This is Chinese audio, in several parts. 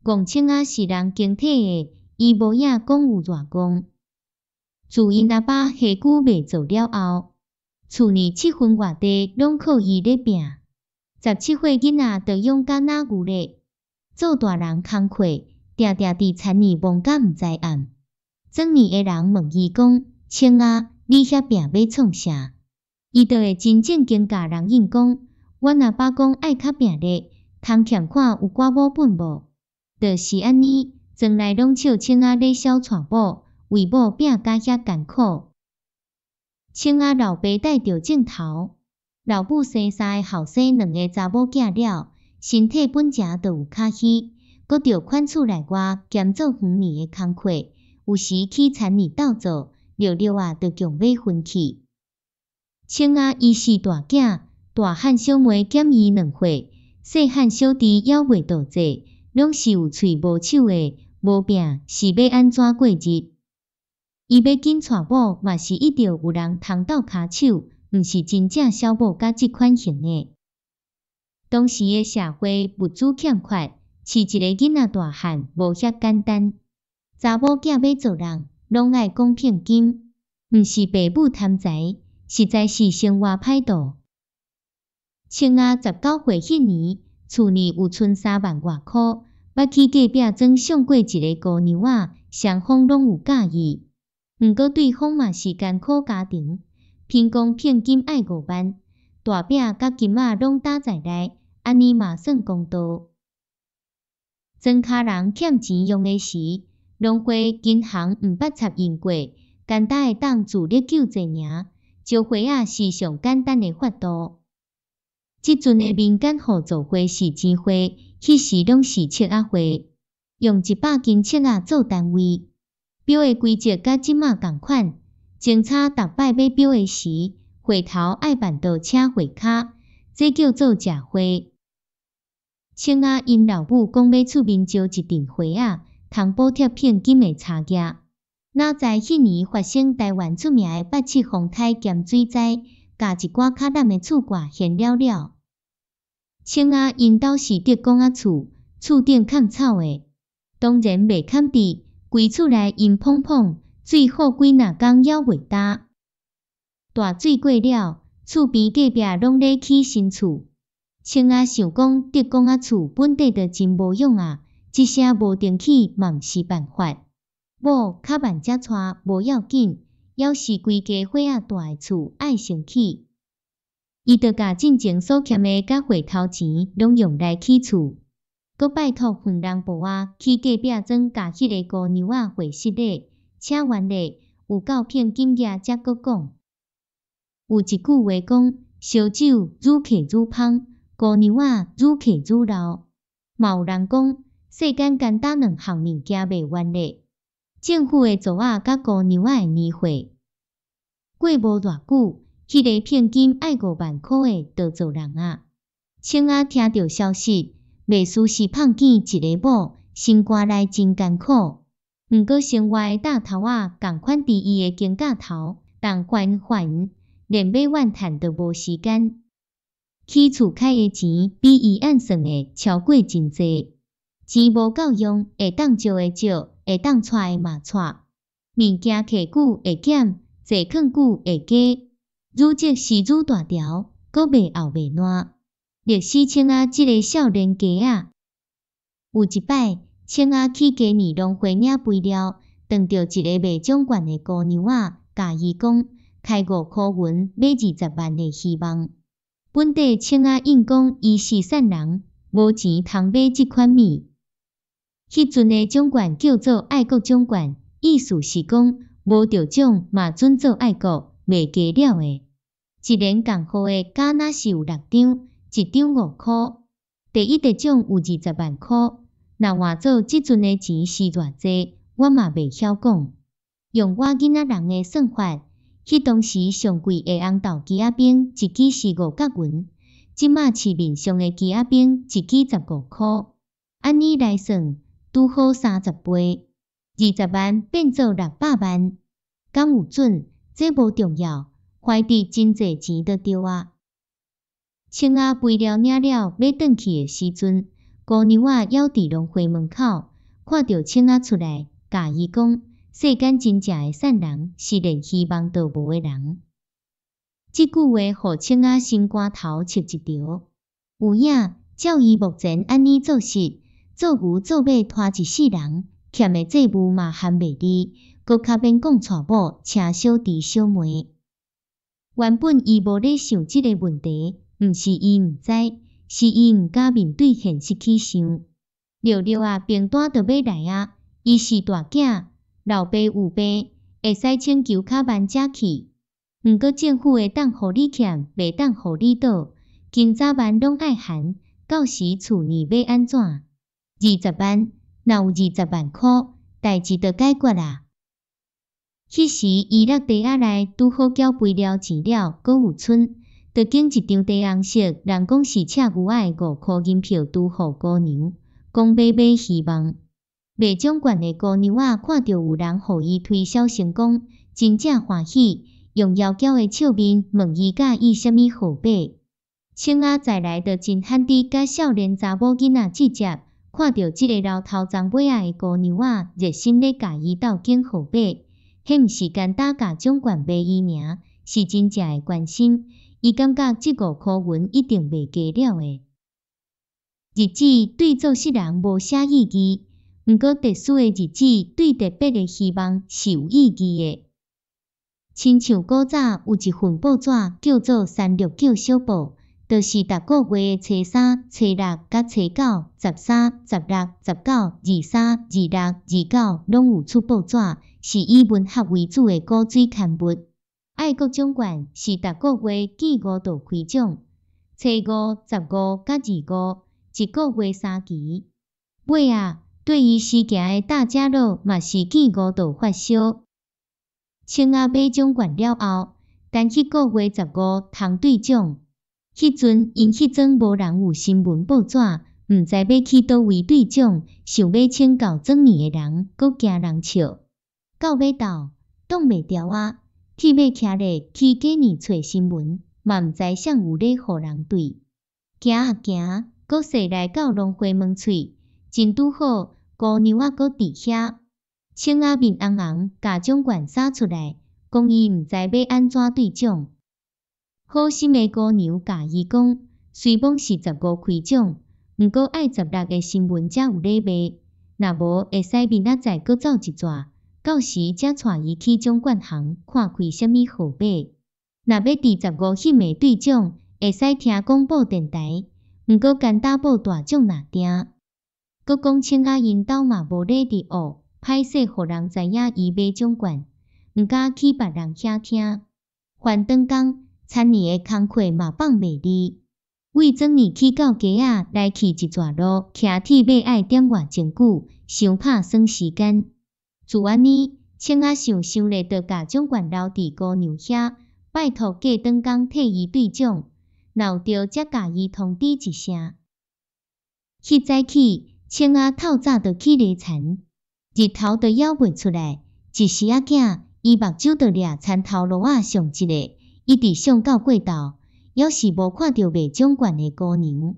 戆青仔是人经体的，伊无影讲有偌戆。自因阿爸下久未做了后，厝里7分外地拢靠伊咧拼。17岁囡仔就勇敢哪牛咧，做大人工课，定定伫田里忙甲毋知暗。庄里的人问伊讲：青仔，你遐拼要创啥？伊就会真正经甲人应讲：阮阿爸讲爱较拼咧，通欠看有寡母本无？就是安尼，庄内拢笑青仔咧小娶某，为某拼甲遐艰苦。青仔老爸带着镜头，老母生3个后生2个查某囝了，身体本正就有卡虚，搁着款厝内外兼做园里的工课，有时去田里斗做，溜溜啊就强要分去。青仔伊是大囝，大汉小妹减伊2岁，细汉小弟还未到这，拢是有喙无手的，无拼是要安怎过日？伊要紧娶某，嘛是一定有人通斗骹手，毋是真正小某甲即款型的。当时的社会物资欠缺，饲一个囡仔大汉无遐简单。查某囝要做人，拢爱讲聘金，毋是爸母贪财，实在是生活歹度。青仔19岁迄年，厝里有剩3万外箍，捌去隔壁庄上过一个姑娘仔，双方拢有介意。毋过对方嘛是艰苦家庭，偏讲聘金爱5万，大饼甲金仔拢打在内，安尼嘛算公道。庄骹人欠钱用的时，农会银行毋捌插用过，简单会当自力救济尔，招会仔是上简单的法度。即阵的民间互助会是钱会，迄时拢是切仔会，用100斤切仔做单位。表的规则甲即马共款，前差逐摆买表的时，会头爱办倒车会卡，这叫做食会。青仔因老母讲要出面招一阵会仔，通补贴聘金的差价。哪知迄年发生台湾出名的87风台兼水灾，甲一寡较烂的厝挂现了了。青仔因兜是竹公仔厝，厝顶砍草的，当然袂砍地。规厝内阴碰碰，水好几若工还袂干。大水过了，厝边隔壁拢咧起新厝。青仔想讲，竹公仔厝本地就真无用啊，一声无电起嘛毋是办法。某较慢才娶无要紧，要是规家伙仔大的厝爱先起。伊就甲进前所欠的甲回头钱拢用来起厝。搁拜托混人婆仔去隔壁庄甲迄个姑娘仔回失礼，请原谅，有够骗金额才搁讲。有一句话讲：烧酒愈客愈芳，姑娘仔愈客愈老。嘛有人讲，世间简单2项物件袂完嘞，政府的组仔甲姑娘仔的年岁。过无偌久，迄个骗金爱5万箍的就做人啊。青仔听到消息。袂输是胖见一个某，生活内真艰苦。毋过生活的大头仔共款伫伊的肩胛头，但还，连要怨叹都无时间。起厝开的钱比伊按算的超过真济，钱无够用，会当借的借，会当娶的嘛娶。物件摕久会减，坐囥久会加。愈积是愈大条，阁袂后袂烂。历史青仔即个少年家仔，有一摆，青仔去家己农会领肥料，撞到一个卖奖券的姑娘仔，甲伊讲开5箍银买20万的希望。本地青仔应讲伊是善人，无钱通买即款物。迄阵的奖券叫做爱国奖券，意思是讲无着奖嘛准做爱国，袂加了的。一年共好的敢若是有6张。1张5箍，第一得奖有20万箍。若换做即阵的钱是偌济，我嘛袂晓讲。用我囡仔人的算法，迄当时上贵的红豆鸡仔饼一支是5角银，即马市面上的鸡仔饼一支15箍。按呢来算，拄好30倍，20万变做600万。敢有准？这无重要，怀得真济钱就对啊。青仔肥料领了要转去的时阵，姑娘仔还伫龙会门口，看到青仔出来，甲伊讲：世间真正诶善人，是连希望都无诶人。即句话，互青仔心肝头切一条。有影，照伊目前安尼做事，做牛做马拖一世人，欠诶债务嘛还袂离，搁较免讲娶某，请小弟小妹。原本伊无咧想即个问题，毋是伊毋知，是伊毋敢面对现实去想。六六啊，兵单就要来啊！伊是大囝，老爸有病，会使请求较慢者去。毋过政府会当互你欠，袂当互你倒，今早晚拢爱还，到时厝呢要安怎？20万，若有20万箍，代志就解决啊！迄时伊落地仔内拄好缴肥料钱了，搁有剩，就拣一张地红色，人讲是赤牛仔诶5箍银票拄互姑娘，讲买希望。卖奖券诶姑娘仔看到有人互伊推销成功，真正欢喜，用妖娇诶笑面问伊甲伊啥物好买。青仔再来就真罕伫甲少年查某囡仔直接，看到即个老头长尾仔诶姑娘仔热心咧甲伊斗拣好买。迄毋是简单甲奖券卖伊尔，是真正诶关心。伊感觉即5箍银一定袂加了诶。日子对做事人无啥意义，毋过特殊诶日子对特别诶希望是有意义诶。亲像古早有一份报纸叫做369小报，就是逐个月诶初3、初6、甲初9、13、16、19、23、26、29拢有出报纸。是以文学为主诶古水刊物。爱国奖券是逐个月见5度开奖，初5、15、甲25，一个月3期。尾啊，对于时行诶大家乐嘛是见5度发烧。青仔买奖券了后，等迄个月15通兑奖。迄阵因迄阵无人有新闻报纸，毋知要去倒位兑奖，想要请教转年诶人，搁惊人笑。到尾斗，挡袂牢啊！去尾徛咧去过年找新闻，嘛毋知谁有咧互人对。行啊行，搁驶来到龙花门喙，真拄好，姑娘仔搁伫遐。青仔面红红，甲奖券撒出来，讲伊毋知要安怎兑奖。好心诶姑娘甲伊讲，虽讲是15开奖，毋过爱16个新闻才有咧卖，若无会使明仔载搁走一逝。到时才带伊去奖券行看开啥物好买。若要伫15迄暝兑奖，会使听广播电台，毋过简单报大奖若定。搁讲青仔因兜嘛无咧伫学，歹势互人知影伊买奖券，毋敢去别人遐听。翻转工，田里诶工课嘛放袂离。为转年去到街仔来去一逝路，骑铁马爱点偌真久，伤拍算时间。自安尼，青仔想咧，就甲奖券留伫姑娘遐，拜托过转工替伊兑奖，若有着则甲伊通知一声。迄早起，青仔透早就去犁田，日头就还袂出来，一时仔囝，伊目睭就掠田头路仔上一个，一直上到过昼，还是无看到卖奖券的姑娘。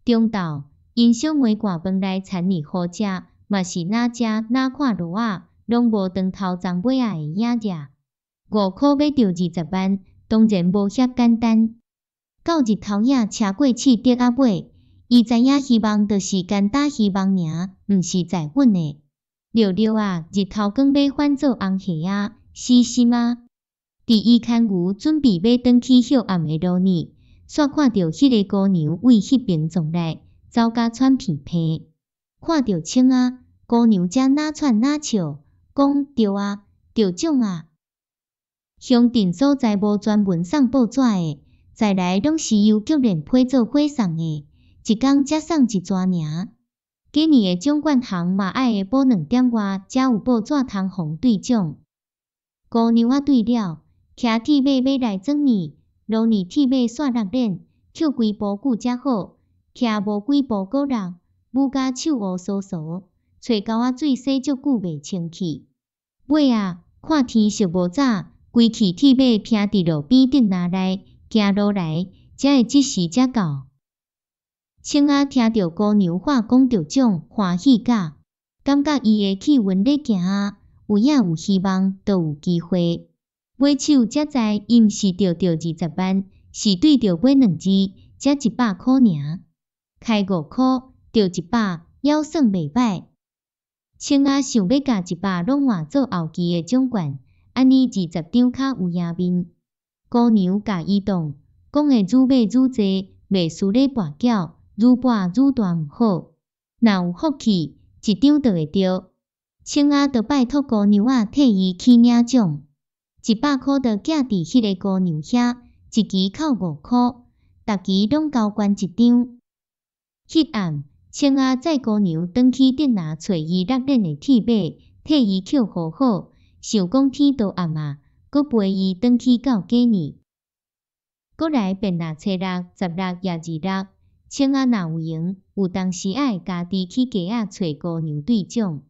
中昼，因小妹赶饭来田里好食。嘛是哪食哪看路仔，拢无长头长尾仔的影者。5箍买着20万，当然无遐简单。到日头影车过去得仔尾，伊知影希望就是简单希望尔，毋是在阮的。六六啊，日头光要反做红虾啊，死心啊！伫伊牵牛准备要转去歇暗的路呢，煞看到迄个姑娘为迄边撞来，走甲喘鼻涕。看到青仔，姑娘才哪喘哪笑，讲对啊，着奖啊！乡镇所在无专门送报纸的，再来拢是邮局连批做伙送的，一工才送一纸尔。今年的奖券行嘛爱下晡2点外，才有报纸通互兑奖。姑娘仔对了，骑铁马要来转年，路年铁马煞落链，扣几步久才好，骑无几步搁落。母甲手乌酥酥，找狗仔水洗足久袂清气。尾啊，看天色无早，规气铁马偏伫路边顶拿来，行路来，才会即时才到。青仔听着姑娘话讲着种欢喜甲，感觉伊的气运咧行啊，有影有希望，都有机会。买手才知伊毋是着20万，是对着买2支，才100块尔，开5块，着100，还算袂歹。青仔想要甲100拢换做后期的奖券，安尼20张较有赢面。姑娘甲伊挡，讲的愈买愈济，袂输咧跋筊，愈跋愈大毋好。若有福气，一张就会着。青仔就拜托姑娘仔替伊去领奖，100块就寄伫迄个姑娘遐，一期扣5块，逐期拢交关1张。迄暗，青仔载姑娘转去店内找伊热恋的铁马，替伊扣好好，想讲天都暗啊，搁陪伊转去到过年。过来便若初6、16也26，青仔若有闲，有当时爱家己去街仔找姑娘对奖。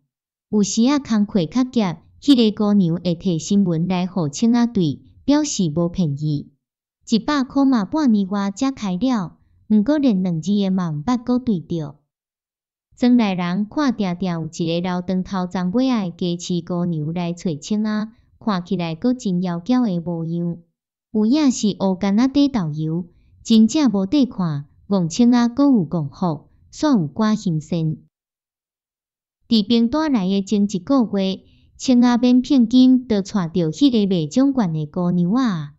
有时啊工课较急，迄个姑娘会摕新闻来互青仔对，表示无骗伊。100块嘛半年外才开了，毋过连2字的嘛毋捌搁对着。庄内人看定定有一个老长头鬃尾仔的家饲姑娘来找青仔，看起来阁真妖娇的模样。有影是乌干仔底豆油，真正无底看，戆青仔阁有戆福，煞有寡新鲜。伫冰岛来的前1个月，青仔免聘金就带着迄个卖奖券的姑娘仔。